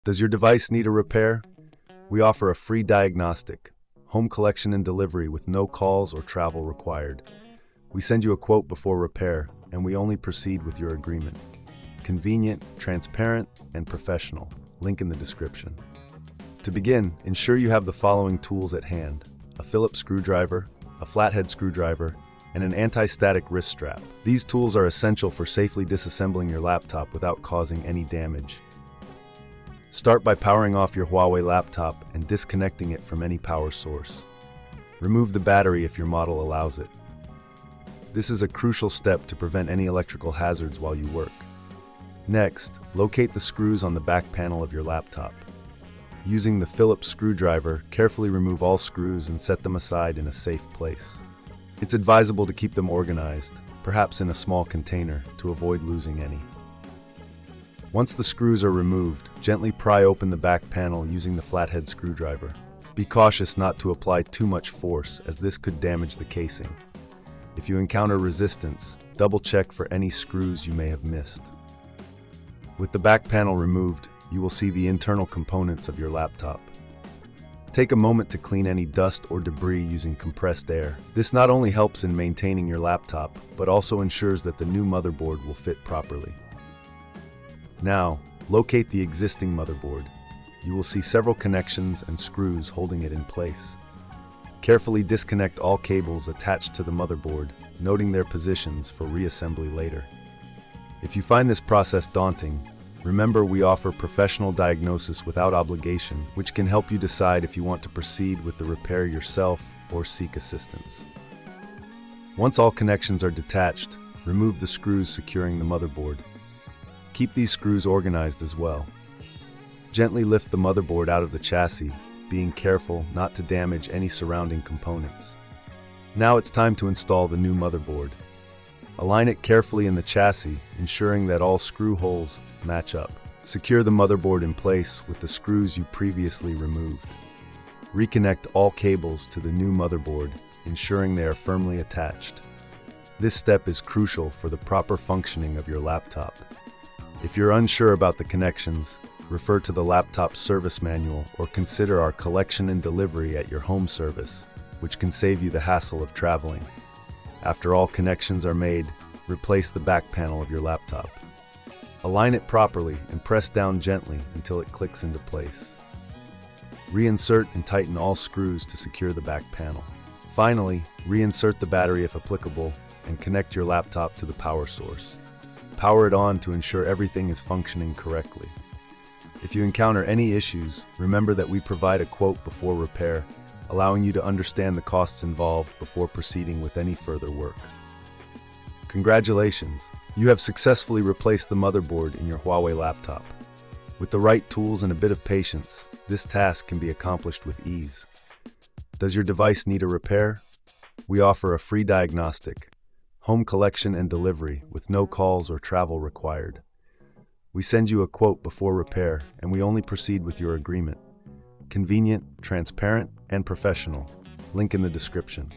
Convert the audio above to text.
Does your device need a repair? We offer a free diagnostic, home collection and delivery with no calls or travel required. We send you a quote before repair, and we only proceed with your agreement. Convenient, transparent, and professional. Link in the description. To begin, ensure you have the following tools at hand: a Phillips screwdriver, a flathead screwdriver, and an anti-static wrist strap. These tools are essential for safely disassembling your laptop without causing any damage. Start by powering off your Huawei laptop and disconnecting it from any power source. Remove the battery if your model allows it. This is a crucial step to prevent any electrical hazards while you work. Next, locate the screws on the back panel of your laptop. Using the Phillips screwdriver, carefully remove all screws and set them aside in a safe place. It's advisable to keep them organized, perhaps in a small container, to avoid losing any. Once the screws are removed, gently pry open the back panel using the flathead screwdriver. Be cautious not to apply too much force, as this could damage the casing. If you encounter resistance, double-check for any screws you may have missed. With the back panel removed, you will see the internal components of your laptop. Take a moment to clean any dust or debris using compressed air. This not only helps in maintaining your laptop, but also ensures that the new motherboard will fit properly. Now, locate the existing motherboard. You will see several connections and screws holding it in place. Carefully disconnect all cables attached to the motherboard, noting their positions for reassembly later. If you find this process daunting, remember we offer professional diagnosis without obligation, which can help you decide if you want to proceed with the repair yourself or seek assistance. Once all connections are detached, remove the screws securing the motherboard. Keep these screws organized as well. Gently lift the motherboard out of the chassis, being careful not to damage any surrounding components. Now it's time to install the new motherboard. Align it carefully in the chassis, ensuring that all screw holes match up. Secure the motherboard in place with the screws you previously removed. Reconnect all cables to the new motherboard, ensuring they are firmly attached. This step is crucial for the proper functioning of your laptop. If you're unsure about the connections, refer to the laptop service manual or consider our collection and delivery at your home service, which can save you the hassle of traveling. After all connections are made, replace the back panel of your laptop. Align it properly and press down gently until it clicks into place. Reinsert and tighten all screws to secure the back panel. Finally, reinsert the battery if applicable and connect your laptop to the power source. Power it on to ensure everything is functioning correctly. If you encounter any issues, remember that we provide a quote before repair, allowing you to understand the costs involved before proceeding with any further work. Congratulations! You have successfully replaced the motherboard in your Huawei laptop. With the right tools and a bit of patience, this task can be accomplished with ease. Does your device need a repair? We offer a free diagnostic, home collection and delivery with no calls or travel required. We send you a quote before repair, and we only proceed with your agreement. Convenient, transparent, and professional. Link in the description.